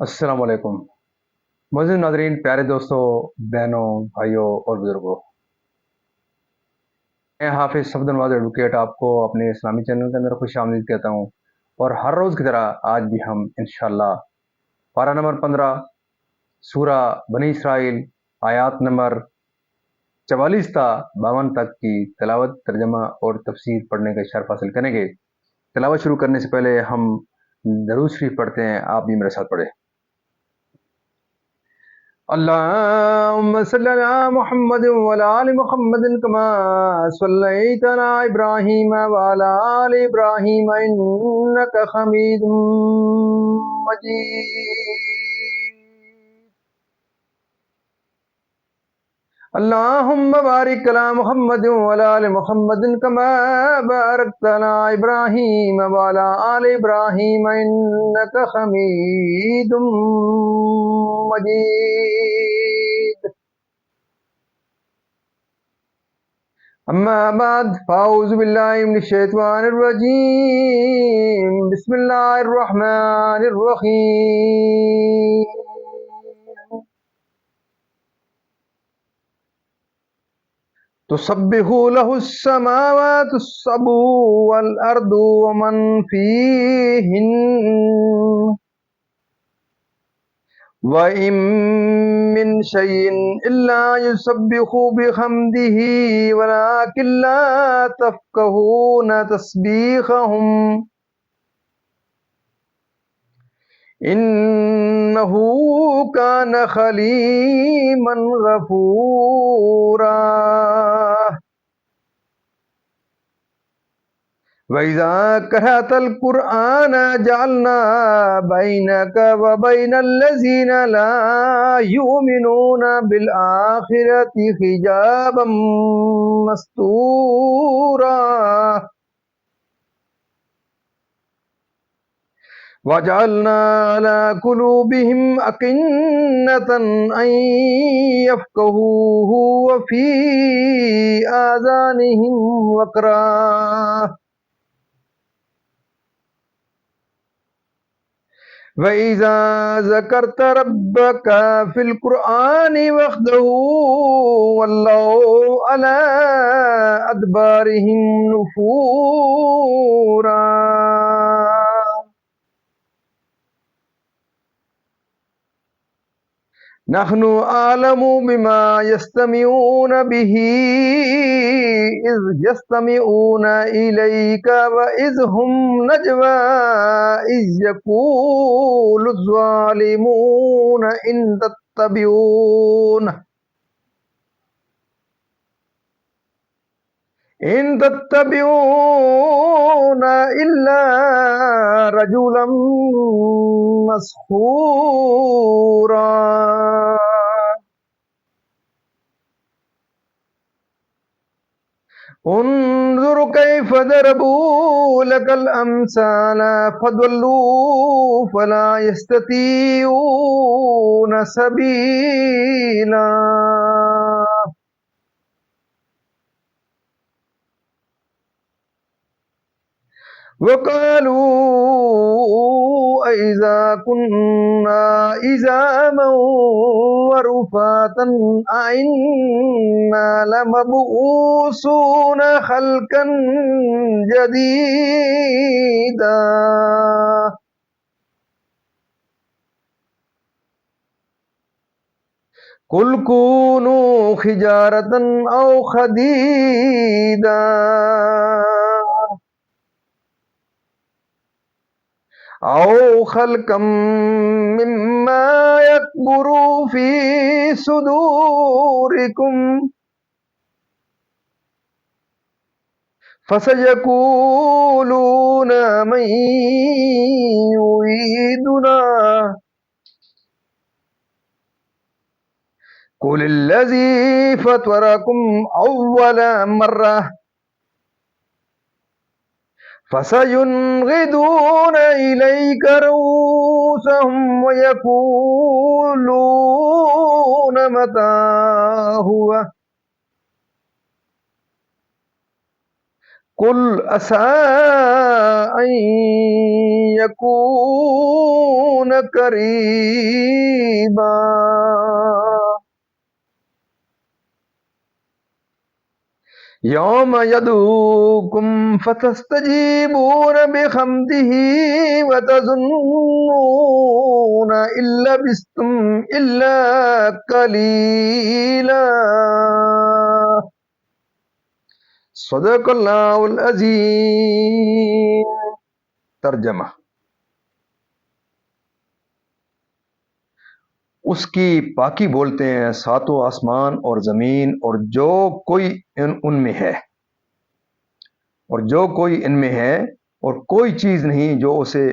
السلام علیکم معزز ناظرین، پیارے دوستوں، بہنوں، بھائیوں اور بزرگوں، میں حافظ صفد نواز ایڈوکیٹ آپ کو اپنے اسلامی چینل کے اندر خوش آمدید کہتا ہوں، اور ہر روز کی طرح آج بھی ہم انشاءاللہ پارہ نمبر 15 سورہ بنی اسرائیل آیات نمبر 44 تا 52 تک کی تلاوت، ترجمہ اور تفسیر پڑھنے کا شرف حاصل کریں گے۔ تلاوت شروع کرنے سے پہلے ہم درود شریف پڑھتے ہیں، آپ بھی میرے ساتھ پڑھیں۔ اللهم صل على محمد وعلى آل محمد كما صليت على إبراهيم وعلى آل إبراهيم إنك حميد مجيد. اللهم بارك على محمد وعلى آل محمد كما باركت على إبراهيم وعلى آل إبراهيم إنك حميد مجيد. أما بعد فأعوذ بالله من الشيطان الرجيم. بسم الله الرحمن الرحيم. تسبح له السماوات السبع والأرض ومن فيهن وَإِن مِّن شَيْءٍ إِلَّا يُسَبِّحُ بِحَمْدِهِ وَلَٰكِن لَّا تَفْقَهُونَ تَسْبِيحَهُمْ إِنَّهُ كَانَ حَلِيمًا غَفُورًا. وَإِذَا قَرَأْتَ الْقُرْآنَ جَعَلْنَا بَيْنَكَ وَبَيْنَ الَّذِينَ لَا يُؤْمِنُونَ بِالْآخِرَةِ حِجَابًا مَّسْتُورًا. وَجَعَلْنَا عَلَىٰ قُلُوبِهِمْ أَكِنَّةً أَن يَفْقَهُوهُ وَفِي آذَانِهِمْ وَقْرًا. وَإِذَا ذَكَرْتَ رَبَّكَ فِي الْقُرْآنِ وَحْدَهُ وَلَّوْا عَلَىٰ أَدْبَارِهِمْ نُفُورًا. نَحْنُ أَعْلَمُ بِمَا يَسْتَمِعُونَ بِهِ إِذْ يَسْتَمِعُونَ إِلَيْكَ وَإِذْ هُمْ نَجْوَىٰ إِذْ يَقُولُ الظَّالِمُونَ إِن تَتَّبِعُونَ إِلَّا رَجُلًا مَّسْحُورًا. انظر كيف ضربوا لك الأمثال فضلوا فلا يستطيعون سبيلا. وقالوا أإذا كنا عظاما ورفاتا أإنا لمبعوثون خلقا جديدا. قل كونوا حجارة أو حديدا أو خلقا مما يكبر في صدوركم فسيقولون من يعيدنا قل الذي فطركم أول مرة فسينغضون إليك رؤوسهم ويقولون متى هو قل عسى أن يكون قريبا يوم يدعوكم فتستجيبون بحمده وتظنون إن لبثتم إلا قليلا صدق اللہ العظیم۔ ترجمہ: اس کی پاکی بولتے ہیں ساتوں آسمان اور زمین اور جو کوئی ان میں ہے، اور جو کوئی ان میں ہے، اور کوئی چیز نہیں جو اسے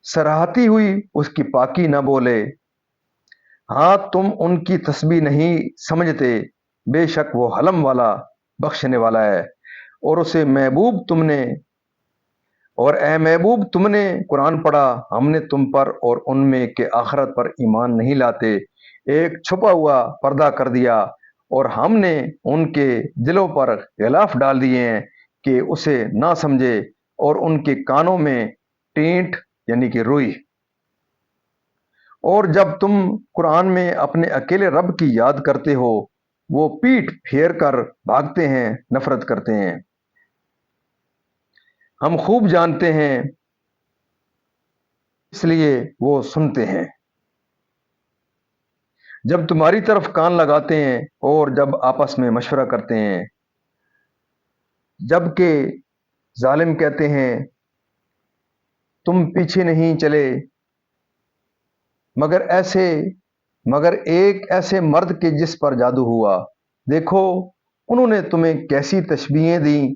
سراہتی ہوئی اس کی پاکی نہ بولے۔ ہاں تم ان کی تسبیح نہیں سمجھتے، بے شک وہ حلم والا بخشنے والا ہے۔ اور اسے محبوب تم نے اور اے محبوب تم نے قرآن پڑھا، ہم نے تم پر اور ان میں کہ آخرت پر ایمان نہیں لاتے ایک چھپا ہوا پردہ کر دیا، اور ہم نے ان کے دلوں پر غلاف ڈال دیے ہیں کہ اسے نہ سمجھے، اور ان کے کانوں میں ٹینٹ یعنی کہ روئی۔ اور جب تم قرآن میں اپنے اکیلے رب کی یاد کرتے ہو، وہ پیٹھ پھیر کر بھاگتے ہیں، نفرت کرتے ہیں۔ ہم خوب جانتے ہیں، اس لیے وہ سنتے ہیں۔ جب تمہاری طرف کان لگاتے ہیں اور جب آپس میں مشورہ کرتے ہیں، جب کہ ظالم کہتے ہیں تم پیچھے نہیں چلے مگر ایک ایسے مرد کے جس پر جادو ہوا، دیکھو انہوں نے تمہیں کیسی تشبیہیں دیں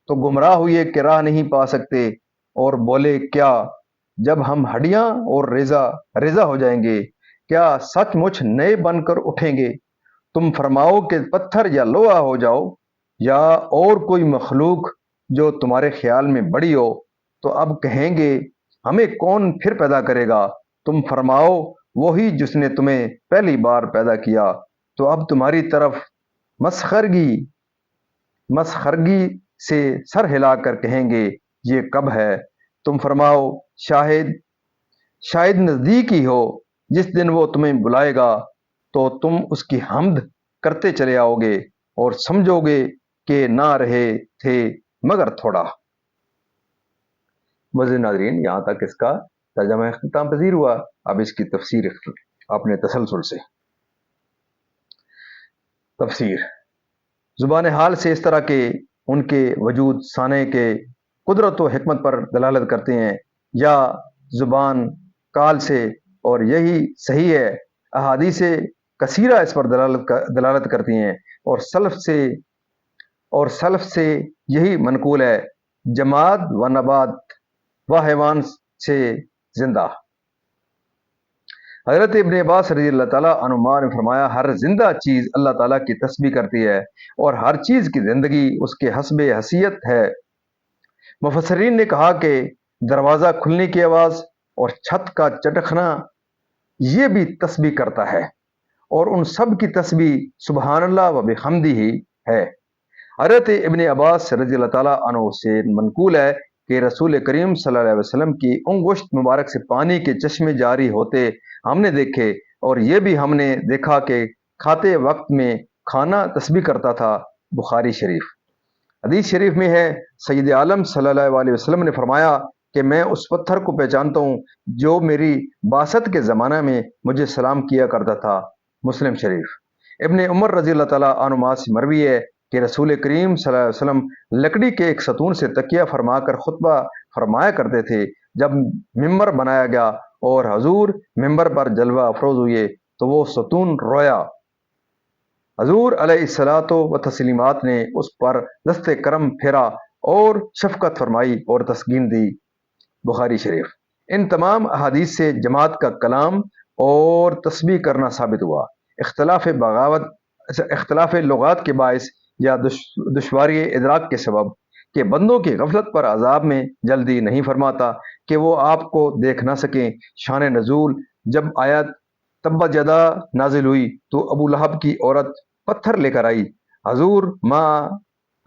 تو گمراہ ہوئے کہ راہ نہیں پا سکتے، اور بولے کیا جب ہم ہڈیاں اور ریزہ ہو جائیں گے کیا سچ مچ نئے بن کر اٹھیں گے؟ تم فرماؤ کہ پتھر یا لوہا ہو جاؤ یا اور کوئی مخلوق جو تمہارے خیال میں بڑی ہو، تو اب کہیں گے ہمیں کون پھر پیدا کرے گا؟ تم فرماؤ وہی جس نے تمہیں پہلی بار پیدا کیا، تو اب تمہاری طرف مسخرگی سے سر ہلا کر کہیں گے یہ کب ہے؟ تم فرماؤ شاید نزدیک ہی ہو، جس دن وہ تمہیں بلائے گا تو تم اس کی حمد کرتے چلے آؤ گے اور سمجھو گے کہ نہ رہے تھے مگر تھوڑا۔ مزید ناظرین، یہاں تک اس کا ترجمہ اختتام پذیر ہوا۔ اب اس کی تفسیر اپنے تسلسل سے۔ تفسیر: زبان حال سے اس طرح کے ان کے وجود سانے کے قدرت و حکمت پر دلالت کرتے ہیں، یا زبان کال سے، اور یہی صحیح ہے۔ احادیث کثیرہ اس پر دلالت کرتی ہیں، اور سلف سے یہی منقول ہے، جماد و نبات و حیوان سے زندہ۔ حضرت ابن عباس رضی اللہ تعالیٰ عنہما نے فرمایا، ہر زندہ چیز اللہ تعالیٰ کی تسبیح کرتی ہے، اور ہر چیز کی زندگی اس کے حسب حیثیت ہے۔ مفسرین نے کہا کہ دروازہ کھلنے کی آواز اور چھت کا چٹکنا یہ بھی تسبیح کرتا ہے، اور ان سب کی تسبیح سبحان اللہ و بحمدہ ہی ہے۔ حضرت ابن عباس رضی اللہ تعالیٰ عنہ سے منقول ہے کہ رسول کریم صلی اللہ علیہ وسلم کی انگشت مبارک سے پانی کے چشمے جاری ہوتے ہم نے دیکھے، اور یہ بھی ہم نے دیکھا کہ کھاتے وقت میں کھانا تسبیح کرتا تھا۔ بخاری شریف۔ حدیث شریف میں ہے، سید عالم صلی اللہ علیہ وسلم نے فرمایا کہ میں اس پتھر کو پہچانتا ہوں جو میری بعثت کے زمانہ میں مجھے سلام کیا کرتا تھا۔ مسلم شریف۔ ابن عمر رضی اللہ تعالیٰ عنہما سے مروی ہے کہ رسول کریم صلی اللہ علیہ وسلم لکڑی کے ایک ستون سے تکیہ فرما کر خطبہ فرمایا کرتے تھے۔ جب ممبر بنایا گیا اور حضور ممبر پر جلوہ افروز ہوئے تو وہ ستون رویا۔ حضور علیہ الصلاۃ و تسلیمات نے اس پر دست کرم پھیرا اور شفقت فرمائی اور تسکین دی۔ بخاری شریف۔ ان تمام احادیث سے جماعت کا کلام اور تسبیح کرنا ثابت ہوا۔ اختلاف لغات کے باعث یا دشواری ادراک کے سبب کہ بندوں کی غفلت پر عذاب میں جلدی نہیں فرماتا کہ وہ آپ کو دیکھ نہ سکیں۔ شان نزول: جب آیت تبت یدا نازل ہوئی تو ابو لہب کی عورت پتھر لے کر آئی، حضور ماں